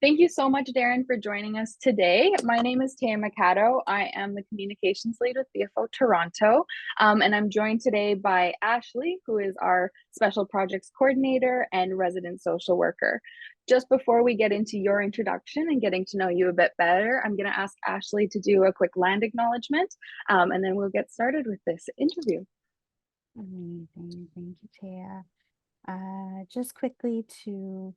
Thank you so much, Darren, for joining us today. My name is Taya Mikado. I am the Communications Lead with BFO Toronto, and I'm joined today by Ashley, who is our Special Projects Coordinator and Resident Social Worker. Just before we get into your introduction and getting to know you a bit better, I'm going to ask Ashley to do a quick land acknowledgement, and then we'll get started with this interview. Amazing. Thank you, Taya. Just quickly to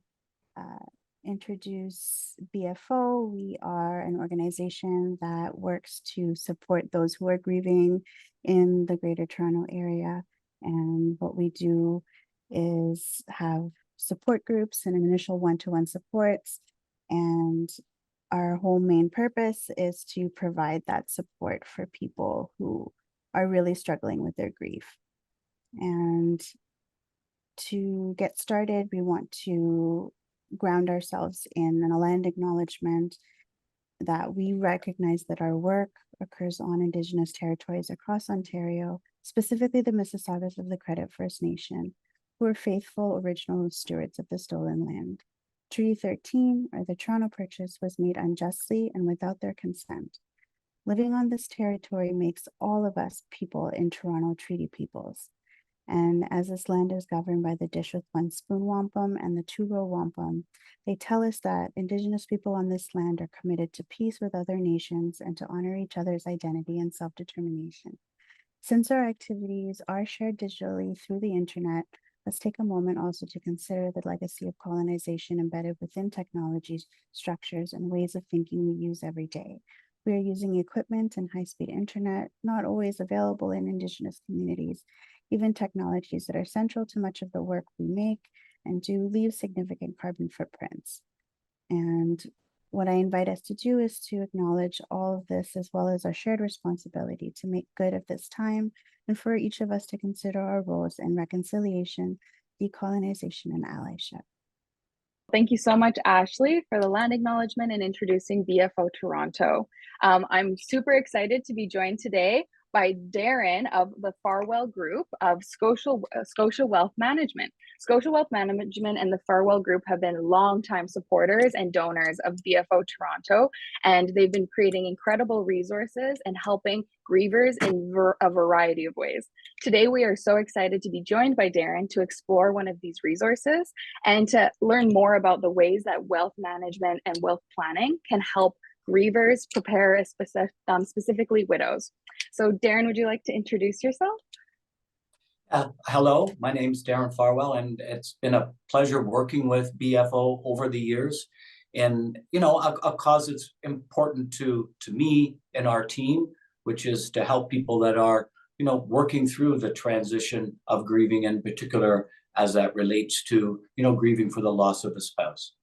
introduce BFO. We are an organization that works to support those who are grieving in the Greater Toronto Area. And what we do is have support groups and initial one-to-one supports. And our whole main purpose is to provide that support for people who are really struggling with their grief. And to get started, we want to ground ourselves in a land acknowledgement that we recognize that our work occurs on Indigenous territories across Ontario, specifically the Mississaugas of the Credit First Nation, who are faithful original stewards of the stolen land. Treaty 13, or the Toronto Purchase, was made unjustly and without their consent. Living on this territory makes all of us people in Toronto treaty peoples. And as this land is governed by the Dish with One Spoon Wampum and the Two Row Wampum, they tell us that Indigenous people on this land are committed to peace with other nations and to honor each other's identity and self-determination. Since our activities are shared digitally through the internet, let's take a moment also to consider the legacy of colonization embedded within technologies, structures, and ways of thinking we use every day. We are using equipment and high-speed internet, not always available in Indigenous communities. Even technologies that are central to much of the work we make and do leave significant carbon footprints. And what I invite us to do is to acknowledge all of this, as well as our shared responsibility to make good of this time, and for each of us to consider our roles in reconciliation, decolonization, and allyship. Thank you so much, Ashley, for the land acknowledgement and introducing BFO Toronto. I'm super excited to be joined today by Darren of the Farwell Group of Scotia Wealth Management. Scotia Wealth Management and the Farwell Group have been longtime supporters and donors of BFO Toronto, and they've been creating incredible resources and helping grievers in a variety of ways. Today, we are so excited to be joined by Darren to explore one of these resources and to learn more about the ways that wealth management and wealth planning can help grievers prepare, specifically widows. So Darren, would you like to introduce yourself? Hello, my name's Darren Farwell, and it's been a pleasure working with BFO over the years. And, you know, a cause that's important to me and our team, which is to help people that are, you know, working through the transition of grieving, in particular, as that relates to, you know, grieving for the loss of a spouse.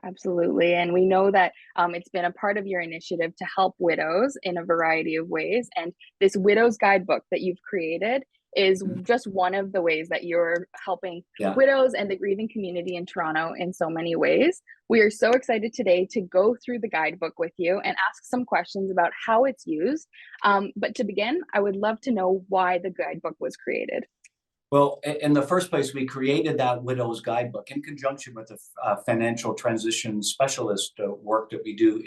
Absolutely. And we know that it's been a part of your initiative to help widows in a variety of ways. And this Widows Guidebook that you've created is just one of the ways that you're helping widows and the grieving community in Toronto in so many ways. We are so excited today to go through the guidebook with you and ask some questions about how it's used. But to begin, I would love to know why the guidebook was created. Well, in the first place, we created that Widows Guidebook in conjunction with the financial transition specialist work that we do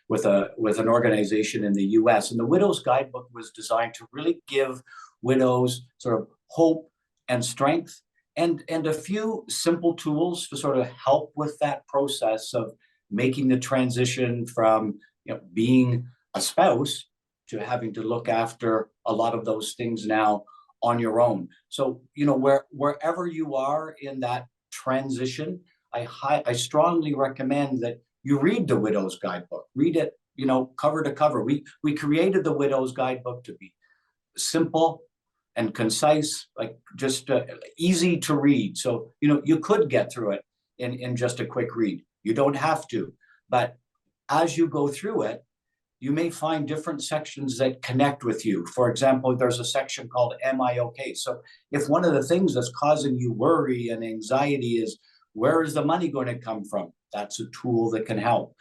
with an organization in the U.S. And the Widows Guidebook was designed to really give widows sort of hope and strength and a few simple tools to sort of help with that process of making the transition from, you know, being a spouse to having to look after a lot of those things now on your own. So, you know, wherever you are in that transition, I strongly recommend that you read the Widows Guidebook. Read it, you know, cover to cover. We created the Widows Guidebook to be simple and concise, like just easy to read. So, you know, you could get through it in just a quick read. You don't have to, but as you go through it, you may find different sections that connect with you. For example, there's a section called Am I Okay? So if one of the things that's causing you worry and anxiety is, where is the money going to come from? That's a tool that can help.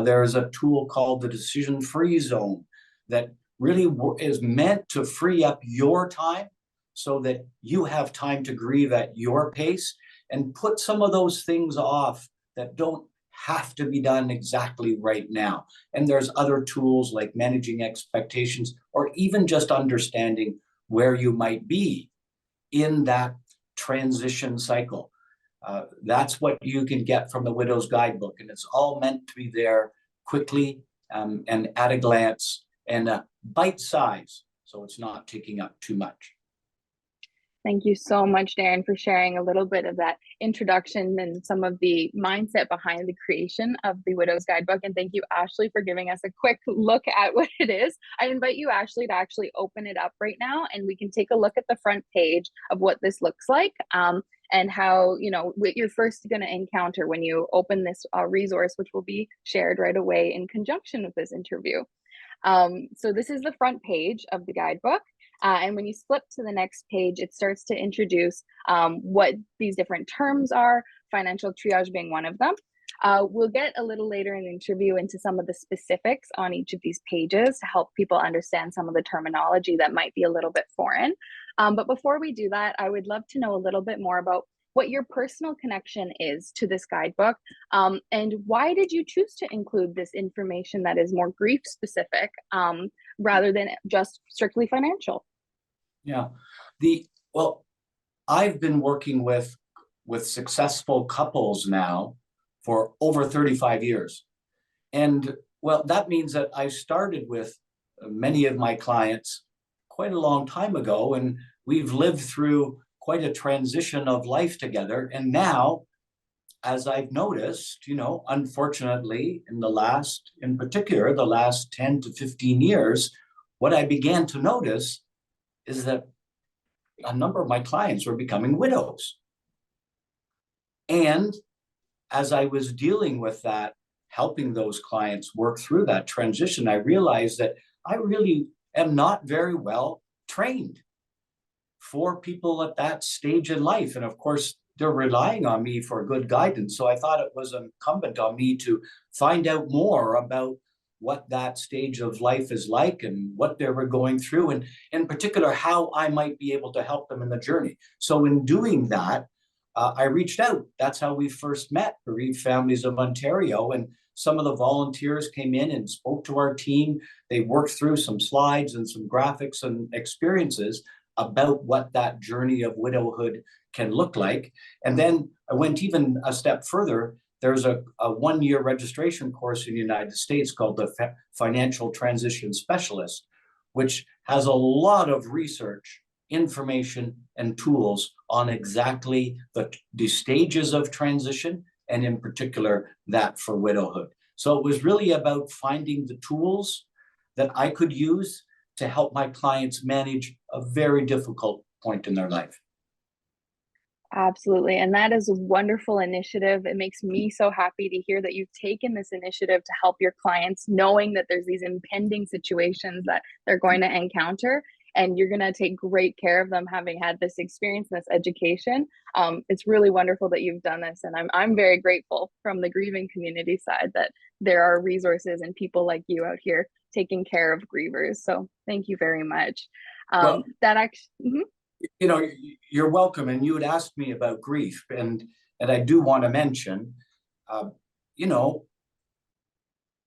There's a tool called the Decision Free Zone that really is meant to free up your time so that you have time to grieve at your pace and put some of those things off that don't have to be done exactly right now. And there's other tools like managing expectations, or even just understanding where you might be in that transition cycle. That's what you can get from the Widows Guidebook, and it's all meant to be there quickly and at a glance and a bite size, so it's not taking up too much. Thank you so much, Darren, for sharing a little bit of that introduction and some of the mindset behind the creation of the Widows Guidebook. And thank you, Ashley, for giving us a quick look at what it is. I invite you, Ashley, to actually open it up right now, and we can take a look at the front page of what this looks like, and how, you know, what you're first going to encounter when you open this resource, which will be shared right away in conjunction with this interview. So this is the front page of the guidebook. And when you flip to the next page, it starts to introduce what these different terms are, financial triage being one of them. We'll get a little later in the interview into some of the specifics on each of these pages to help people understand some of the terminology that might be a little bit foreign. But before we do that, I would love to know a little bit more about what your personal connection is to this guidebook, and why did you choose to include this information that is more grief specific rather than just strictly financial? Yeah, well, I've been working with successful couples now for over 35 years. And well, that means that I started with many of my clients quite a long time ago, and we've lived through quite a transition of life together. And now, as I've noticed, you know, unfortunately, in particular, the last 10 to 15 years, what I began to notice is that a number of my clients were becoming widows. And as I was dealing with that, helping those clients work through that transition, I realized that I really am not very well trained for people at that stage in life. And of course, they're relying on me for good guidance. So I thought it was incumbent on me to find out more about what that stage of life is like and what they were going through, and in particular, how I might be able to help them in the journey. So in doing that, I reached out. That's how we first met, Bereaved Families of Ontario. And some of the volunteers came in and spoke to our team. They worked through some slides and some graphics and experiences about what that journey of widowhood can look like. And then I went even a step further. There's a 1-year registration course in the United States called the Financial Transition Specialist, which has a lot of research, information, and tools on exactly the stages of transition, and in particular, that for widowhood. So it was really about finding the tools that I could use to help my clients manage a very difficult point in their life. Absolutely. And that is a wonderful initiative. It makes me so happy to hear that you've taken this initiative to help your clients, knowing that there's these impending situations that they're going to encounter, and you're going to take great care of them, having had this experience, this education. It's really wonderful that you've done this. And I'm very grateful from the grieving community side that there are resources and people like you out here taking care of grievers. So thank you very much. Well, that actually, you know, you're welcome. And you had asked me about grief, and I do want to mention, you know,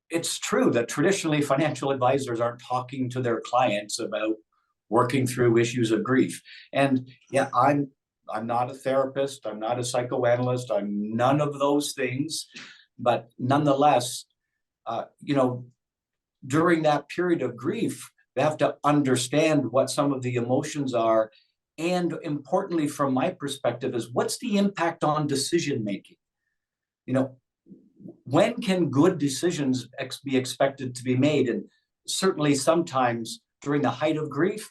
it's true that traditionally financial advisors aren't talking to their clients about working through issues of grief. And yeah, I'm not a therapist, I'm not a psychoanalyst, I'm none of those things. But nonetheless, you know, during that period of grief, they have to understand what some of the emotions are. And importantly, from my perspective, is what's the impact on decision making? You know, when can good decisions be expected to be made? And certainly sometimes during the height of grief,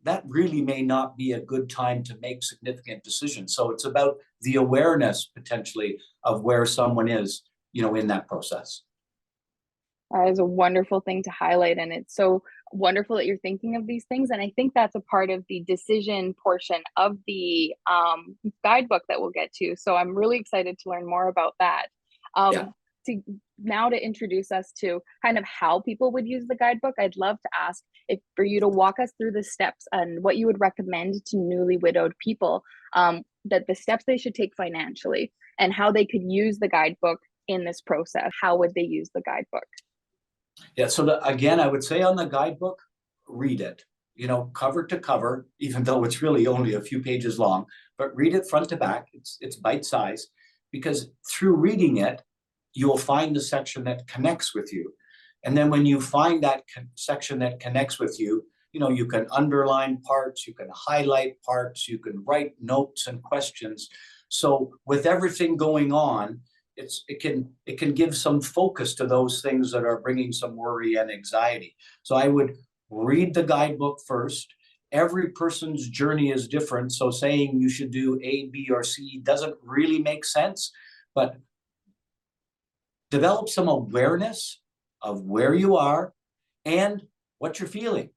that really may not be a good time to make significant decisions. So it's about the awareness potentially of where someone is, you know, in that process. That is a wonderful thing to highlight. And it's so wonderful that you're thinking of these things. And I think that's a part of the decision portion of the guidebook that we'll get to. So I'm really excited to learn more about that. To introduce us to kind of how people would use the guidebook, I'd love to ask for you to walk us through the steps and what you would recommend to newly widowed people, that the steps they should take financially. and how they could use the guidebook in this process. How would they use the guidebook? Yeah, so again, I would say on the guidebook, read it, cover to cover, even though it's really only a few pages long, but read it front to back. It's bite size, because through reading it, you'll find the section that connects with you. And then when you find that section that connects with you, you can underline parts, you can highlight parts, you can write notes and questions. So with everything going on, it can give some focus to those things that are bringing some worry and anxiety. So I would read the guidebook first. Every person's journey is different, so saying you should do A, B, or C doesn't really make sense, but develop some awareness of where you are and what you're feeling.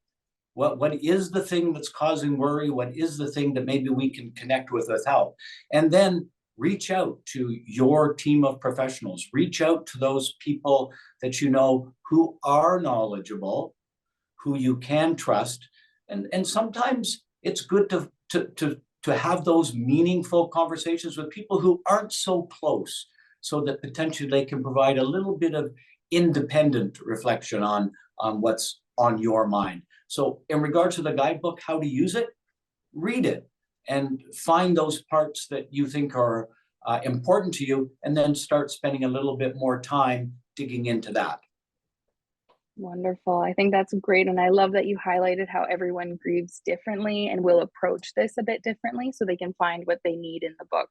What is the thing that's causing worry? What is the thing that maybe we can connect with help? And then reach out to your team of professionals. Reach out to those people that you know who are knowledgeable, who you can trust. And sometimes it's good to have those meaningful conversations with people who aren't so close, so that potentially they can provide a little bit of independent reflection on what's on your mind. So in regards to the guidebook, how to use it, read it and find those parts that you think are important to you, and then start spending a little bit more time digging into that. Wonderful. I think that's great. And I love that you highlighted how everyone grieves differently and will approach this a bit differently so they can find what they need in the book.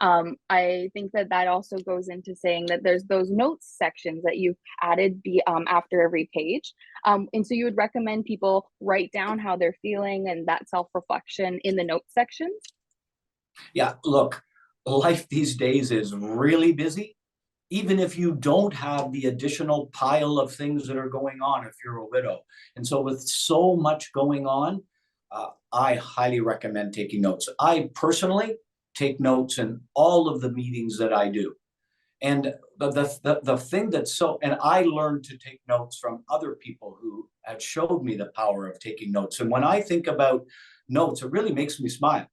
I think that also goes into saying that there's those notes sections that you've added after every page. And so you would recommend people write down how they're feeling and that self-reflection in the notes sections? Yeah, look, life these days is really busy. Even if you don't have the additional pile of things that are going on if you're a widow. And so with so much going on, I highly recommend taking notes. I personally take notes in all of the meetings that I do. And the thing that's and I learned to take notes from other people who had showed me the power of taking notes. And when I think about notes, it really makes me smile.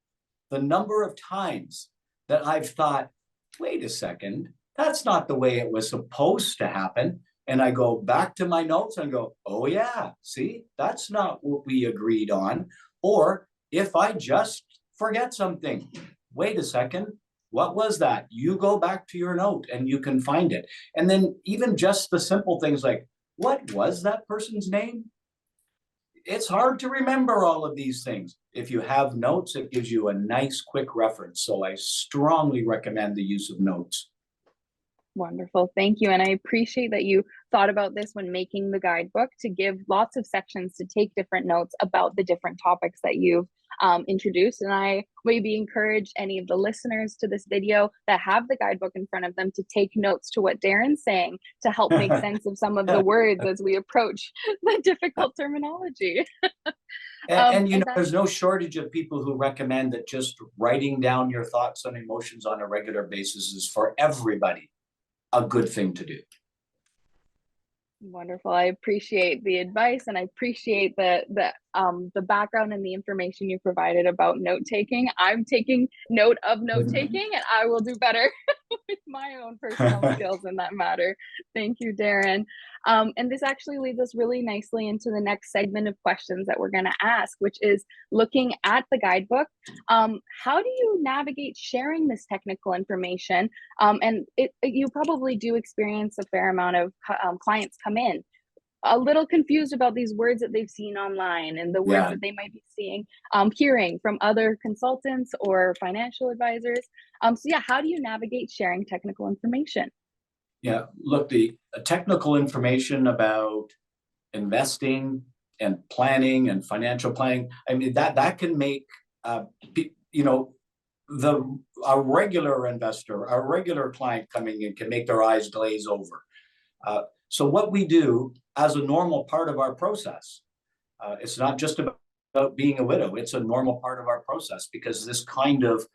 The number of times that I've thought, wait a second, that's not the way it was supposed to happen. And I go back to my notes and go, oh yeah, see, that's not what we agreed on. Or if I just forget something, wait a second, what was that? You go back to your note and you can find it. And then even just the simple things like, what was that person's name? It's hard to remember all of these things. If you have notes, it gives you a nice quick reference. So I strongly recommend the use of notes. Wonderful. Thank you. And I appreciate that you thought about this when making the guidebook, to give lots of sections to take different notes about the different topics that you've introduced. And I maybe encourage any of the listeners to this video that have the guidebook in front of them to take notes to what Darren's saying to help make sense of some of the words as we approach the difficult terminology. And there's no shortage of people who recommend that just writing down your thoughts and emotions on a regular basis is for everybody a good thing to do. Wonderful. I appreciate the advice, and I appreciate the background and the information you provided about note taking. I'm taking note of note taking, and I will do better with my own personal skills in that matter. Thank you, Darren. And this actually leads us really nicely into the next segment of questions that we're going to ask, which is looking at the guidebook. How do you navigate sharing this technical information? And you probably do experience a fair amount of clients come in a little confused about these words that they've seen online and the words that they might be hearing from other consultants or financial advisors. So yeah, how do you navigate sharing technical information? Yeah, look, the technical information about investing and planning and financial planning, I mean, that can make, a regular investor, a regular client coming in can make their eyes glaze over. So what we do as a normal part of our process, it's not just about being a widow, it's a normal part of our process, because this kind of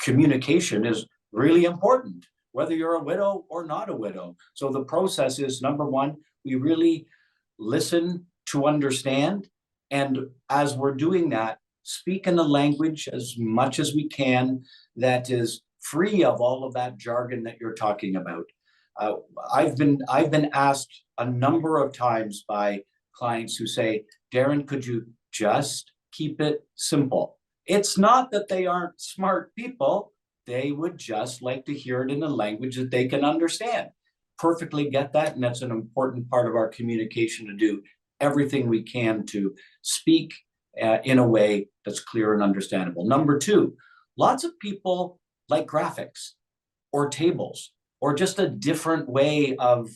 communication is really important, whether you're a widow or not a widow. So the process is, number one, we really listen to understand. And as we're doing that, speak in a language as much as we can that is free of all of that jargon that you're talking about. I've been asked a number of times by clients who say, Darren, could you just keep it simple? It's not that they aren't smart people. They would just like to hear it in a language that they can understand. Perfectly get that. And that's an important part of our communication, to do everything we can to speak in a way that's clear and understandable. Number two, lots of people like graphics or tables or just a different way of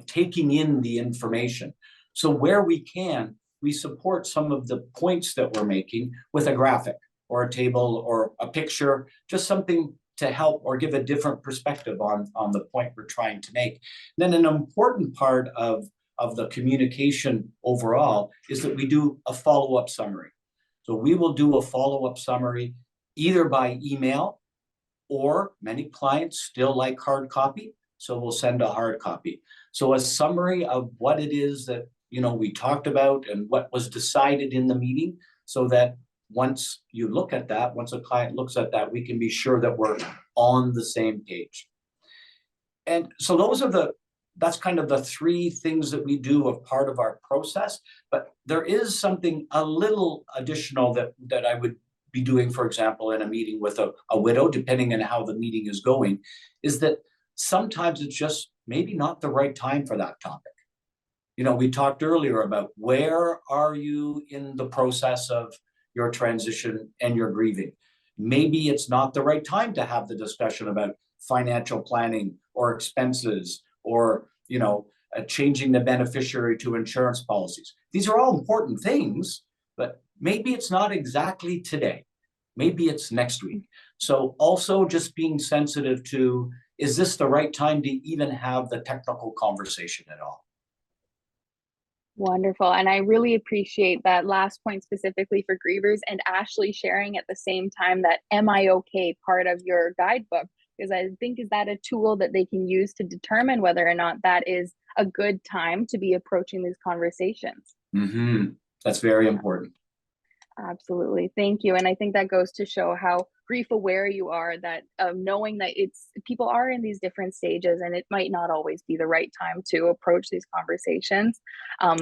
taking in the information. So where we can, we support some of the points that we're making with a graphic or a table or a picture, just something to help or give a different perspective on the point we're trying to make. Then an important part of the communication overall is that we do a follow-up summary. So we will do a follow-up summary either by email, or many clients still like hard copy, so we'll send a hard copy. So a summary of what it is that we talked about and what was decided in the meeting, so that once you look at that, once a client looks at that, we can be sure that we're on the same page. And so that's kind of the three things that we do of part of our process. But there is something a little additional that I would be doing, for example, in a meeting with a widow, depending on how the meeting is going, is that sometimes it's just maybe not the right time for that topic. We talked earlier about where are you in the process of your transition and your grieving. Maybe it's not the right time to have the discussion about financial planning or expenses or, changing the beneficiary to insurance policies. These are all important things, but maybe it's not exactly today. Maybe it's next week. So also just being sensitive to, is this the right time to even have the technical conversation at all? Wonderful. And I really appreciate that last point specifically for grievers, and Ashley sharing at the same time that "Am I okay" part of your guidebook, because I think is that a tool that they can use to determine whether or not that is a good time to be approaching these conversations. Mm-hmm. That's very important. Absolutely. Thank you. And I think that goes to show how grief aware you are, that knowing that people are in these different stages and it might not always be the right time to approach these conversations.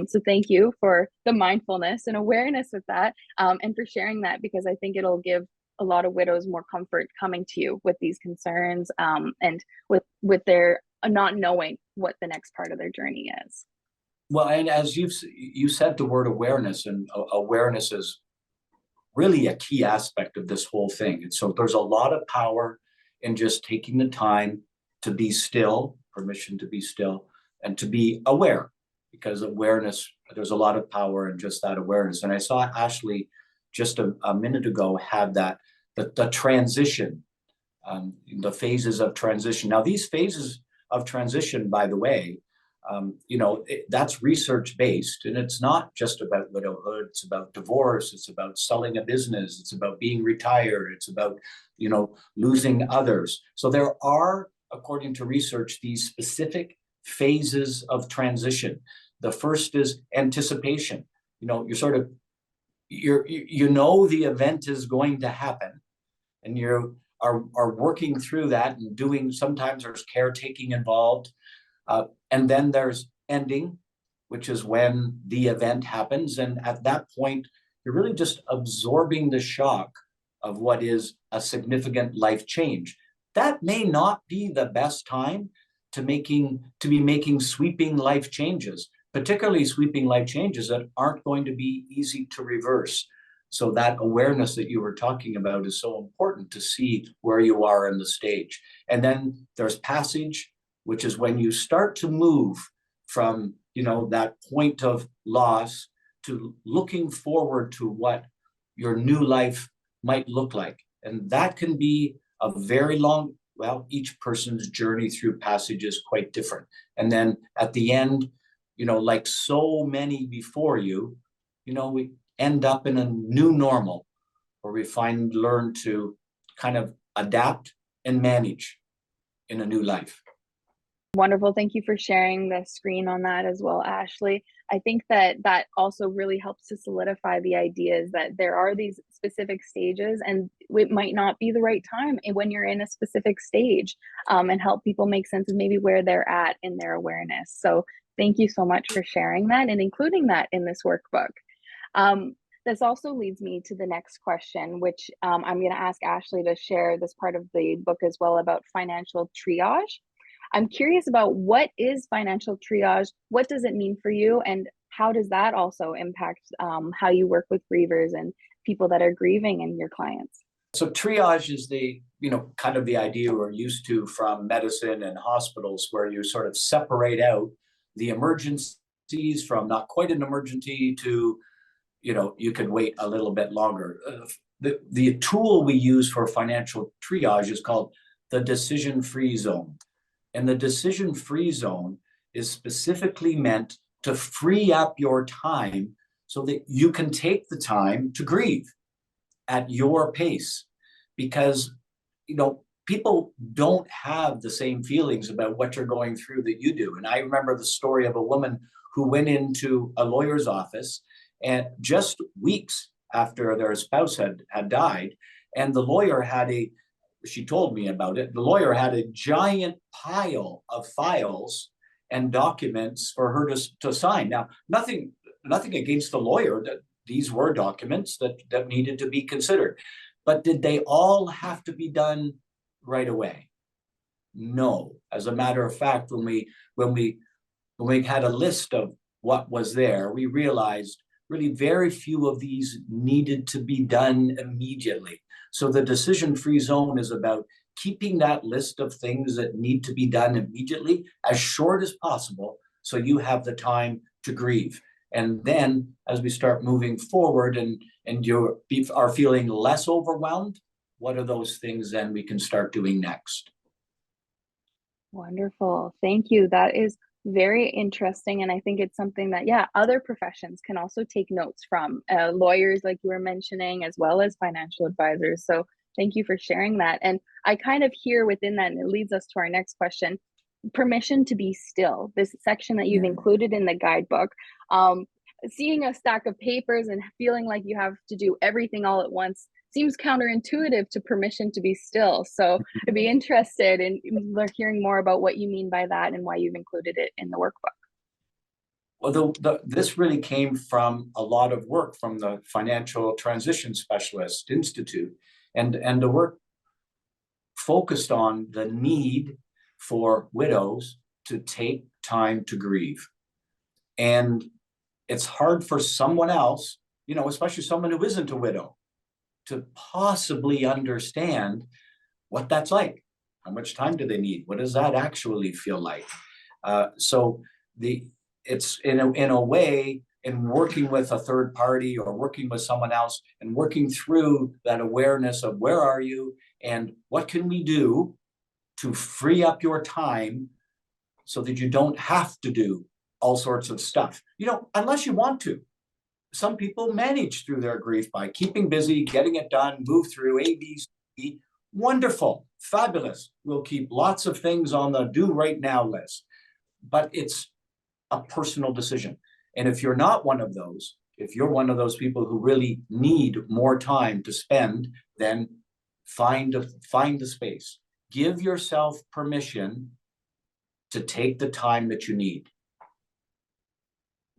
So thank you for the mindfulness and awareness of that, and for sharing that, because I think it'll give a lot of widows more comfort coming to you with these concerns, and with their not knowing what the next part of their journey is. Well, and as you said the word awareness, and awareness is really a key aspect of this whole thing. And so there's a lot of power in just taking the time to be still, permission to be still, and to be aware, because awareness, there's a lot of power in just that awareness. And I saw Ashley just a minute ago had that, the transition, the phases of transition. Now, these phases of transition, by the way, that's research-based, and it's not just about widowhood. It's about divorce. It's about selling a business. It's about being retired. It's about, losing others. So there are, according to research, these specific phases of transition. The first is anticipation. You're sort of, the event is going to happen, and you are working through that and doing, sometimes there's caretaking involved. And then there's ending, which is when the event happens. And at that point, you're really just absorbing the shock of what is a significant life change. That may not be the best time to be making sweeping life changes, particularly sweeping life changes that aren't going to be easy to reverse. So that awareness that you were talking about is so important, to see where you are in the stage. And then there's passage, which is when you start to move from, that point of loss to looking forward to what your new life might look like. And that can be a very long, each person's journey through passage is quite different. And then at the end, like so many before you, we end up in a new normal, where we learn to kind of adapt and manage in a new life. Wonderful. Thank you for sharing the screen on that as well, Ashley. I think that that also really helps to solidify the ideas that there are these specific stages, and it might not be the right time when you're in a specific stage, and help people make sense of maybe where they're at in their awareness. So thank you so much for sharing that and including that in this workbook. This also leads me to the next question, which I'm going to ask Ashley to share this part of the book as well about financial triage. I'm curious about what is financial triage, what does it mean for you, and how does that also impact how you work with grievers and people that are grieving and your clients? So triage is the, kind of the idea we're used to from medicine and hospitals, where you sort of separate out the emergencies from not quite an emergency to, you could wait a little bit longer. The tool we use for financial triage is called the decision-free zone. And the decision-free zone is specifically meant to free up your time so that you can take the time to grieve at your pace. Because, people don't have the same feelings about what you're going through that you do. And I remember the story of a woman who went into a lawyer's office, and just weeks after their spouse had died, and the lawyer had she told me about it, the lawyer had a giant pile of files and documents for her to sign. Now, nothing against the lawyer, that these were documents that needed to be considered. But did they all have to be done right away? No. As a matter of fact, when we had a list of what was there, we realized really very few of these needed to be done immediately. So the decision-free zone is about keeping that list of things that need to be done immediately as short as possible, so you have the time to grieve. And then as we start moving forward and you are feeling less overwhelmed, what are those things then we can start doing next? Wonderful. Thank you. That is very interesting. And I think it's something that, other professions can also take notes from, lawyers, like you were mentioning, as well as financial advisors. So thank you for sharing that. And I kind of hear within that, and it leads us to our next question, permission to be still, this section that you've included in the guidebook. Seeing a stack of papers and feeling like you have to do everything all at once seems counterintuitive to permission to be still. So I'd be interested in hearing more about what you mean by that and why you've included it in the workbook. Well, this really came from a lot of work from the Financial Transitionist Institute, and the work focused on the need for widows to take time to grieve. And it's hard for someone else, especially someone who isn't a widow, to possibly understand what that's like. How much time do they need? What does that actually feel like? So it's in a way, in working with a third party or working with someone else and working through that awareness of where are you and what can we do to free up your time so that you don't have to do all sorts of stuff, unless you want to. Some people manage through their grief by keeping busy, getting it done, move through A, B, C. Wonderful, fabulous. We'll keep lots of things on the do right now list, but it's a personal decision. And if you're not one of those, if you're one of those people who really need more time to spend, then find the space. Give yourself permission to take the time that you need.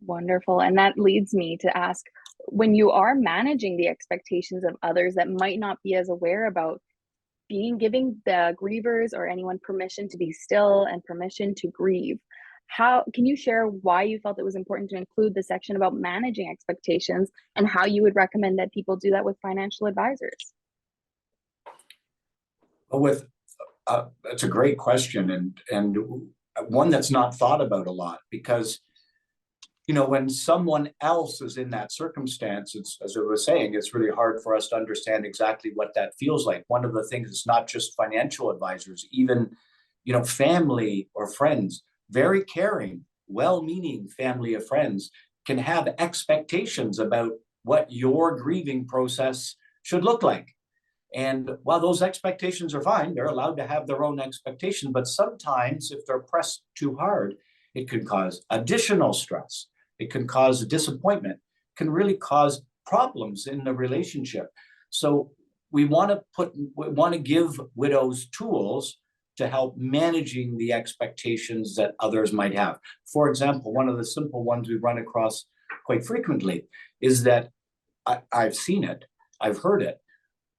Wonderful. And that leads me to ask, when you are managing the expectations of others that might not be as aware about giving the grievers or anyone permission to be still and permission to grieve, how can you share why you felt it was important to include the section about managing expectations and how you would recommend that people do that with financial advisors? It's a great question, and one that's not thought about a lot, because when someone else is in that circumstance, as I was saying, it's really hard for us to understand exactly what that feels like. One of the things is not just financial advisors, even, family or friends, very caring, well-meaning family or friends can have expectations about what your grieving process should look like. And while those expectations are fine, they're allowed to have their own expectations, but sometimes if they're pressed too hard, it can cause additional stress. It can cause disappointment, can really cause problems in the relationship. So we want to give widows tools to help managing the expectations that others might have. For example, one of the simple ones we run across quite frequently is that I've seen it, I've heard it.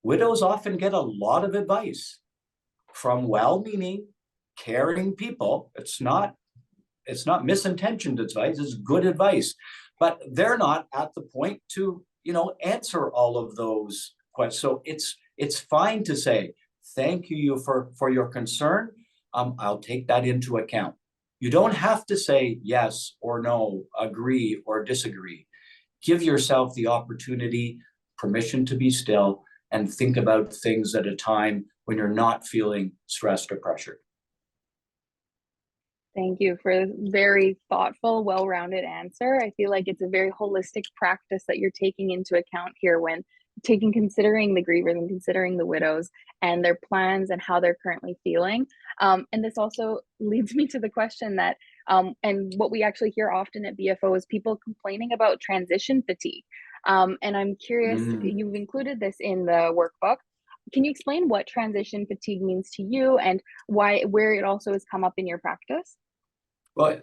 Widows often get a lot of advice from well-meaning, caring people. It's not misintentioned advice, it's good advice, but they're not at the point to, answer all of those questions. So it's fine to say, thank you for your concern. I'll take that into account. You don't have to say yes or no, agree or disagree. Give yourself the opportunity, permission to be still, and think about things at a time when you're not feeling stressed or pressured. Thank you for a very thoughtful, well-rounded answer. I feel like it's a very holistic practice that you're taking into account here when considering the grievers and considering the widows and their plans and how they're currently feeling. And this also leads me to the question that, and what we actually hear often at BFO is people complaining about transition fatigue. And I'm curious, you've included this in the workbook. Can you explain what transition fatigue means to you and where it also has come up in your practice? Well,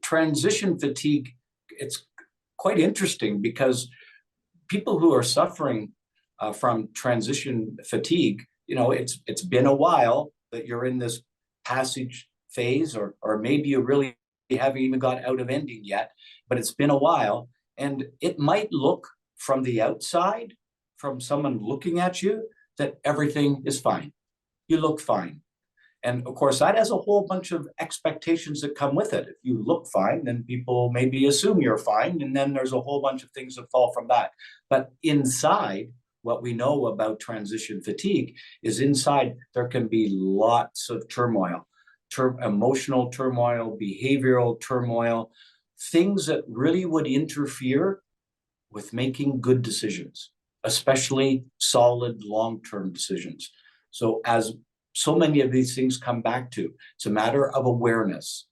transition fatigue, it's quite interesting because people who are suffering from transition fatigue, it's been a while that you're in this passage phase, or maybe you really haven't even got out of ending yet, but it's been a while, and it might look from the outside, from someone looking at you, that everything is fine. You look fine. And of course, that has a whole bunch of expectations that come with it. If you look fine, then people maybe assume you're fine. And then there's a whole bunch of things that fall from that. But inside, what we know about transition fatigue is inside there can be lots of turmoil, emotional turmoil, behavioral turmoil, things that really would interfere with making good decisions, especially solid long-term decisions. So as so many of these things come back to, it's a matter of awareness.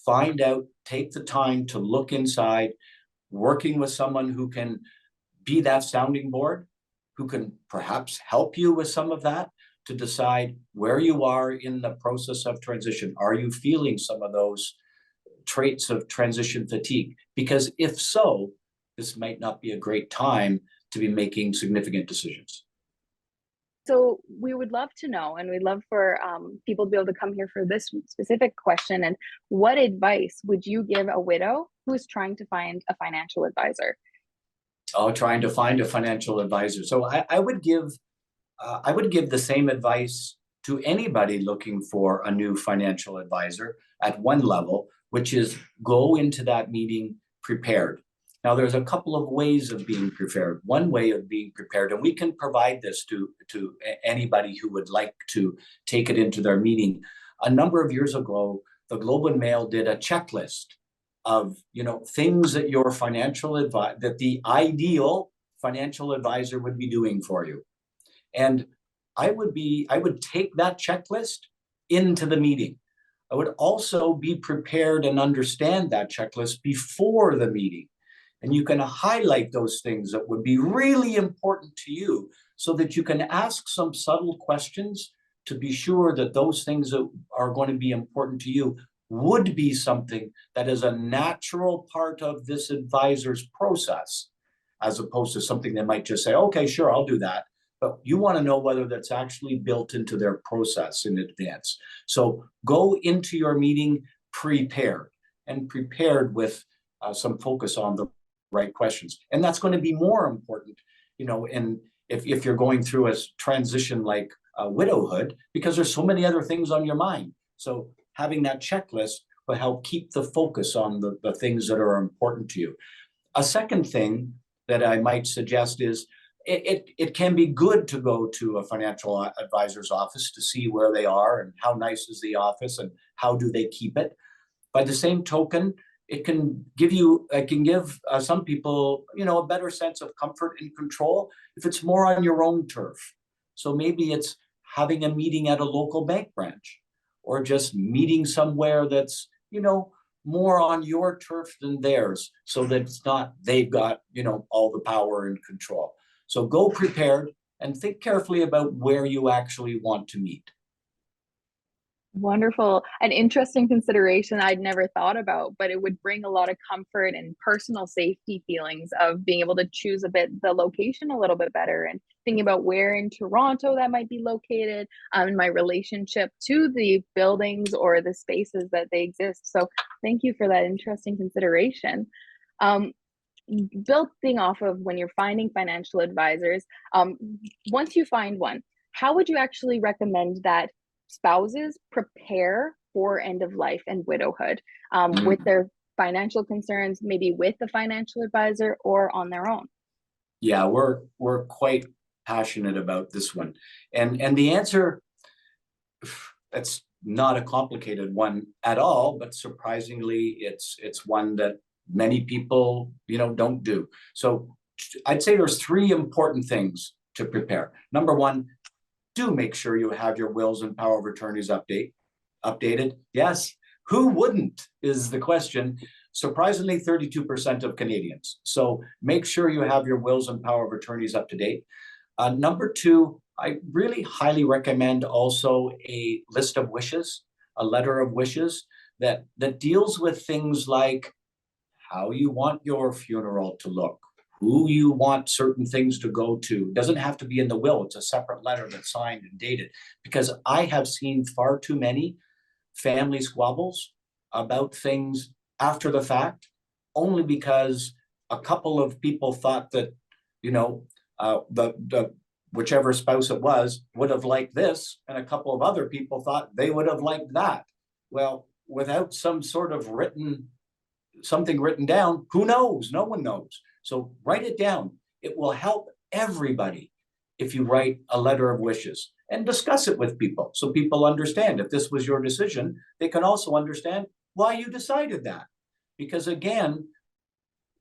Find out, take the time to look inside, working with someone who can be that sounding board, who can perhaps help you with some of that to decide where you are in the process of transition. Are you feeling some of those traits of transition fatigue? Because if so, this might not be a great time to be making significant decisions. So we would love to know, and we'd love for people to be able to come here for this specific question. And what advice would you give a widow who's trying to find a financial advisor? Oh, trying to find a financial advisor. So I would give the same advice to anybody looking for a new financial advisor at one level, which is go into that meeting prepared. Now, there's a couple of ways of being prepared. One way of being prepared, and we can provide this to anybody who would like to take it into their meeting. A number of years ago, the Globe and Mail did a checklist of things that your that the ideal financial advisor would be doing for you. And I would take that checklist into the meeting. I would also be prepared and understand that checklist before the meeting. And you can highlight those things that would be really important to you so that you can ask some subtle questions to be sure that those things that are going to be important to you would be something that is a natural part of this advisor's process, as opposed to something they might just say, okay, sure, I'll do that. But you want to know whether that's actually built into their process in advance. So go into your meeting prepared with some focus on the right questions. And that's going to be more important, and if you're going through a transition like widowhood, because there's so many other things on your mind. So having that checklist will help keep the focus on the things that are important to you. A second thing that I might suggest is it can be good to go to a financial advisor's office to see where they are and how nice is the office and how do they keep it. By the same token, it can give some people, a better sense of comfort and control if it's more on your own turf. So maybe it's having a meeting at a local bank branch, or just meeting somewhere that's, more on your turf than theirs, so that it's not they've got, all the power and control. So go prepared and think carefully about where you actually want to meet. Wonderful. An interesting consideration I'd never thought about, but it would bring a lot of comfort and personal safety feelings of being able to choose the location a little bit better, and thinking about where in Toronto that might be located, and my relationship to the buildings or the spaces that they exist. So thank you for that interesting consideration. Building off of when you're finding financial advisors, once you find one, how would you actually recommend that spouses prepare for end of life and widowhood, with their financial concerns, maybe with the financial advisor or on their own? Yeah, we're quite passionate about this one, and the answer, it's not a complicated one at all, but surprisingly, it's one that many people, don't do. So I'd say there's three important things to prepare. Number one, do make sure you have your wills and power of attorneys updated. Yes, who wouldn't is the question. Surprisingly, 32% of Canadians. So make sure you have your wills and power of attorneys up to date. Number two, I really highly recommend also a list of wishes, a letter of wishes that deals with things like how you want your funeral to look, who you want certain things to go to. It doesn't have to be in the will. It's a separate letter that's signed and dated, because I have seen far too many family squabbles about things after the fact, only because a couple of people thought that, the whichever spouse it was would have liked this, and a couple of other people thought they would have liked that. Well, without some sort of something written down, who knows? No one knows. So write it down. It will help everybody if you write a letter of wishes and discuss it with people, so people understand if this was your decision, they can also understand why you decided that. Because again,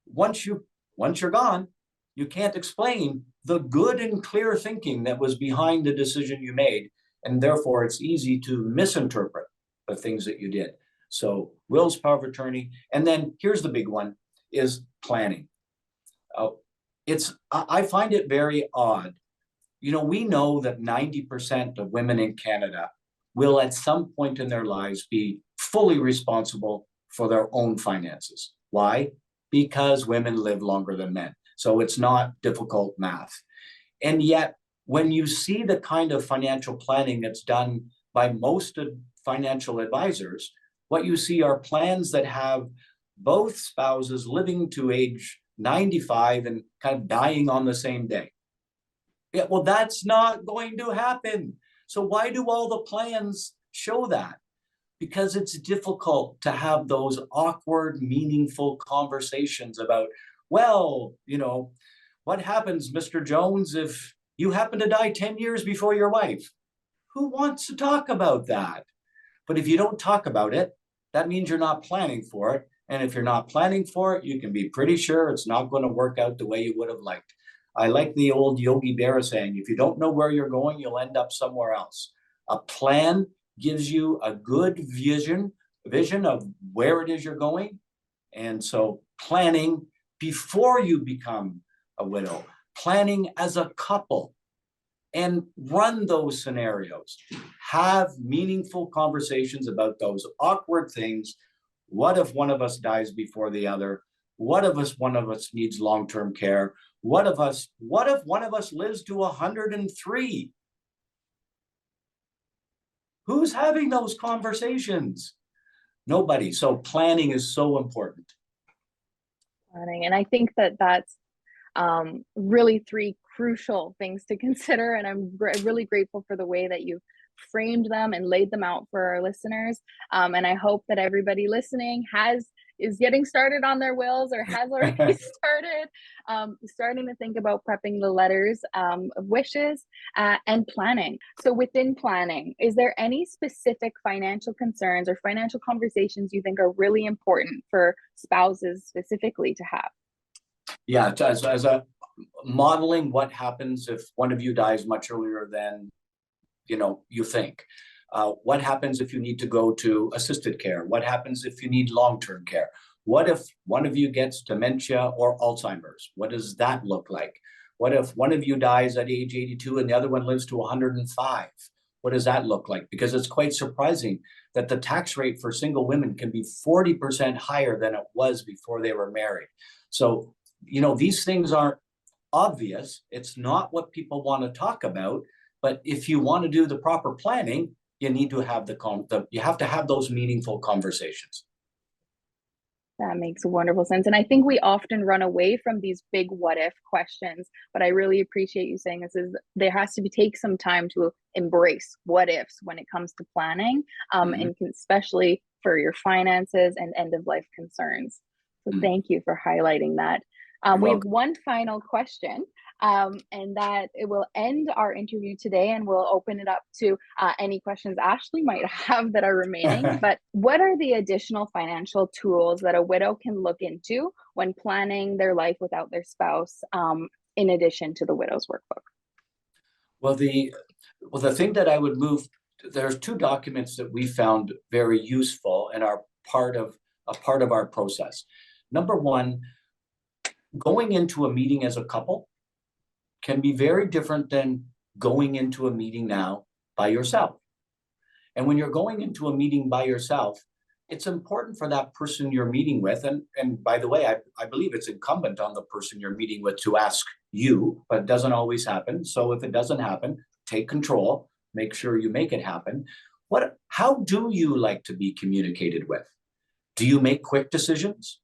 once you're gone, you can't explain the good and clear thinking that was behind the decision you made, and therefore it's easy to misinterpret the things that you did. So wills, power of attorney, and then here's the big one, is planning. I find it very odd. We know that 90% of women in Canada will at some point in their lives be fully responsible for their own finances. Why? Because women live longer than men. So it's not difficult math. And yet, when you see the kind of financial planning that's done by most financial advisors, what you see are plans that have both spouses living to age 95 and kind of dying on the same day. Yeah, well, that's not going to happen. So why do all the plans show that? Because it's difficult to have those awkward, meaningful conversations about, well, what happens, Mr. Jones, if you happen to die 10 years before your wife? Who wants to talk about that? But if you don't talk about it, that means you're not planning for it. And if you're not planning for it, you can be pretty sure it's not going to work out the way you would have liked. I like the old Yogi Berra saying, if you don't know where you're going, you'll end up somewhere else. A plan gives you a good vision of where it is you're going. And so planning before you become a widow, planning as a couple, and run those scenarios. Have meaningful conversations about those awkward things. What if one of us dies before the other? What if one of us needs long-term care? What if one of us lives to 103? Who's having those conversations? Nobody. So planning is so important. Planning. And I think that's really three crucial things to consider. And I'm really grateful for the way that you've framed them and laid them out for our listeners. And I hope that everybody listening has is getting started on their wills or has already started, starting to think about prepping the letters of wishes and planning. So within planning, is there any specific financial concerns or financial conversations you think are really important for spouses specifically to have? Yeah, as a modeling what happens if one of you dies much earlier than you think. What happens if you need to go to assisted care? What happens if you need long-term care? What if one of you gets dementia or Alzheimer's? What does that look like? What if one of you dies at age 82 and the other one lives to 105? What does that look like? Because it's quite surprising that the tax rate for single women can be 40% higher than it was before they were married. So, these things aren't obvious. It's not what people want to talk about. But if you want to do the proper planning, you need to have you have to have those meaningful conversations. That makes wonderful sense. And I think we often run away from these big what if questions, but I really appreciate you saying there has to take some time to embrace what ifs when it comes to planning, and especially for your finances and end of life concerns. So thank you for highlighting that. We have one final question, and that it will end our interview today, and we'll open it up to any questions Ashley might have that are remaining. But what are the additional financial tools that a widow can look into when planning their life without their spouse, in addition to the Widow's Workbook? Well, the thing that I would move, there's two documents that we found very useful and are part of our process. Number one, going into a meeting as a couple can be very different than going into a meeting now by yourself. And when you're going into a meeting by yourself, it's important for that person you're meeting with, and by the way, I believe it's incumbent on the person you're meeting with to ask you, but it doesn't always happen. So if it doesn't happen, take control, make sure you make it happen. How do you like to be communicated with? Do you make quick decisions?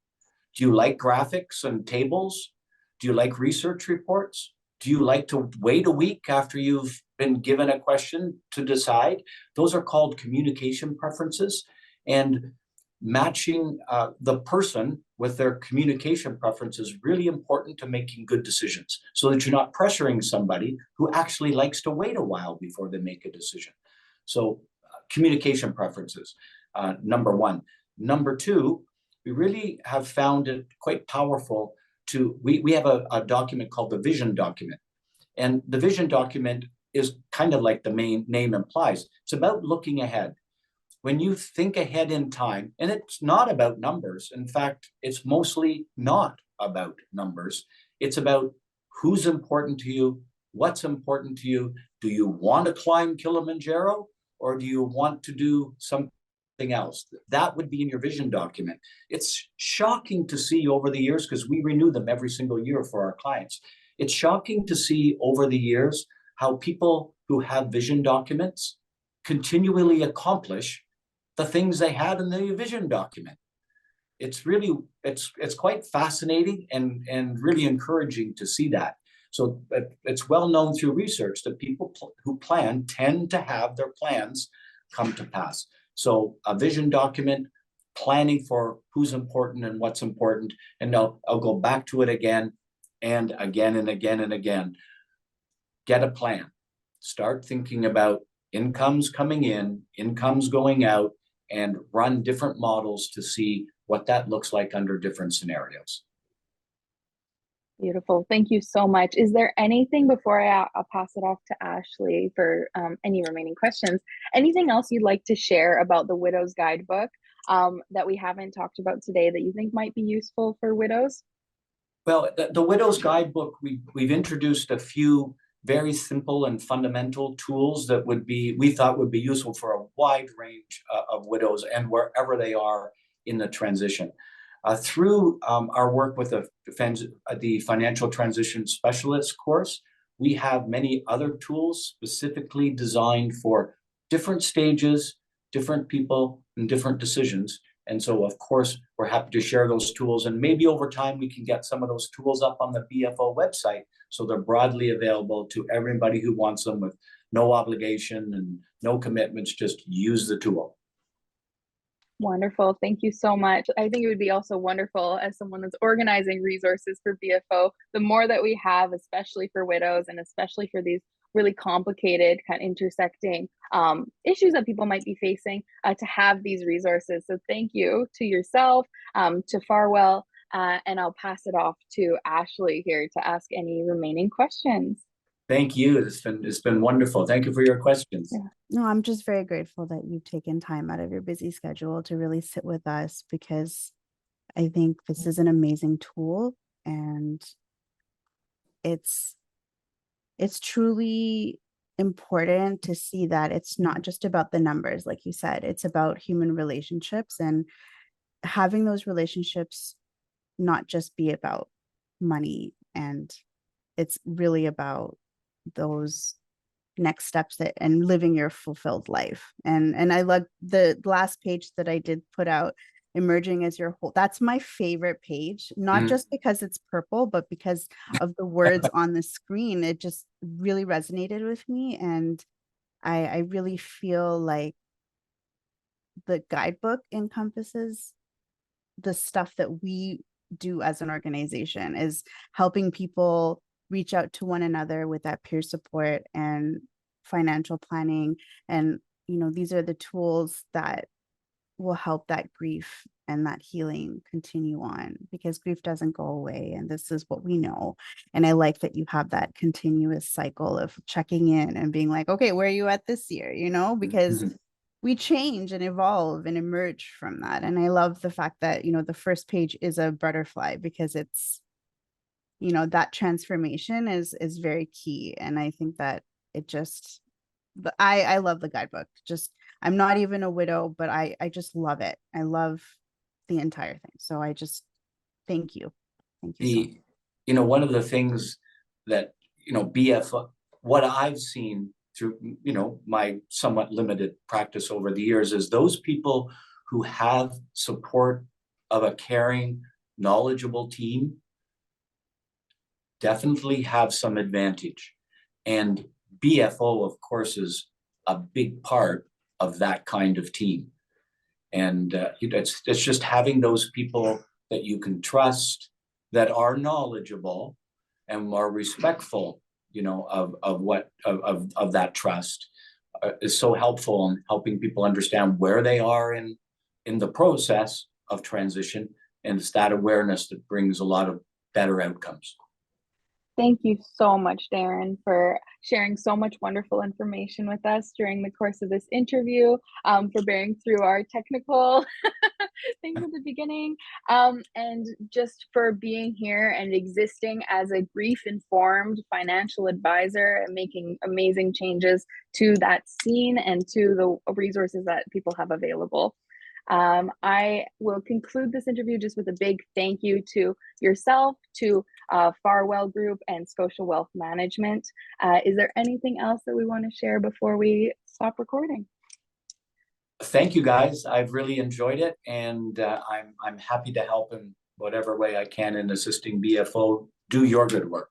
Do you like graphics and tables? Do you like research reports? Do you like to wait a week after you've been given a question to decide? Those are called communication preferences, and matching the person with their communication preference is really important to making good decisions so that you're not pressuring somebody who actually likes to wait a while before they make a decision. So communication preferences, number one. Number two, we really have found it quite powerful we have a document called the vision document. And the vision document is kind of like the main name implies. It's about looking ahead. When you think ahead in time, and it's not about numbers. In fact, it's mostly not about numbers. It's about who's important to you, what's important to you. Do you want to climb Kilimanjaro, or do you want to do something else? That would be in your vision document. It's shocking to see over the years, because we renew them every single year for our clients. It's shocking to see over the years how people who have vision documents continually accomplish the things they had in the vision document. It's quite fascinating and really encouraging to see that. So it's well known through research that people who plan tend to have their plans come to pass. So a vision document, planning for who's important and what's important. And I'll go back to it again and again and again and again. Get a plan. Start thinking about incomes coming in, incomes going out, and run different models to see what that looks like under different scenarios. Beautiful. Thank you so much. Is there anything before I'll pass it off to Ashley for any remaining questions? Anything else you'd like to share about the Widows Guidebook that we haven't talked about today that you think might be useful for widows? Well, the Widows Guidebook, we've introduced a few very simple and fundamental tools that we thought would be useful for a wide range of widows and wherever they are in the transition. Through our work with the Financial Transition Specialist course, we have many other tools specifically designed for different stages, different people, and different decisions. And so, of course, we're happy to share those tools. And maybe over time, we can get some of those tools up on the BFO website so they're broadly available to everybody who wants them with no obligation and no commitments. Just use the tool. Wonderful. Thank you so much. I think it would be also wonderful as someone that's organizing resources for BFO, the more that we have, especially for widows and especially for these really complicated kind of intersecting issues that people might be facing, to have these resources. So thank you to yourself, to Farwell, and I'll pass it off to Ashley here to ask any remaining questions. Thank you. It's been wonderful. Thank you for your questions. Yeah. No, I'm just very grateful that you've taken time out of your busy schedule to really sit with us, because I think this is an amazing tool, and it's truly important to see that it's not just about the numbers, like you said, it's about human relationships, and having those relationships not just be about money, and it's really about those next steps and living your fulfilled life. And I love the last page that I did put out, emerging as your whole. That's my favorite page, not just because it's purple, but because of the words on the screen. It just really resonated with me, and I really feel like the guidebook encompasses the stuff that we do as an organization, is helping people reach out to one another with that peer support and financial planning. And, these are the tools that will help that grief and that healing continue on, because grief doesn't go away. And this is what we know. And I like that you have that continuous cycle of checking in and being like, okay, where are you at this year? Because we change and evolve and emerge from that. And I love the fact that, the first page is a butterfly, because it's, that transformation is very key. And I think that it just, I love the guidebook. Just, I'm not even a widow, but I just love it. I love the entire thing. So I just, thank you. Thank you so much. One of the things that, BFO, what I've seen through, my somewhat limited practice over the years, is those people who have support of a caring, knowledgeable team definitely have some advantage. And BFO, of course, is a big part of that kind of team. And it's just having those people that you can trust, that are knowledgeable and are respectful, of that trust, is so helpful in helping people understand where they are in the process of transition. And it's that awareness that brings a lot of better outcomes. Thank you so much, Darren, for sharing so much wonderful information with us during the course of this interview, for bearing through our technical things at the beginning, and just for being here and existing as a grief-informed financial advisor and making amazing changes to that scene and to the resources that people have available. I will conclude this interview just with a big thank you to yourself, to Farwell Group and Scotia Wealth Management. Is there anything else that we want to share before we stop recording? Thank you, guys. I've really enjoyed it, and I'm happy to help in whatever way I can in assisting BFO do your good work.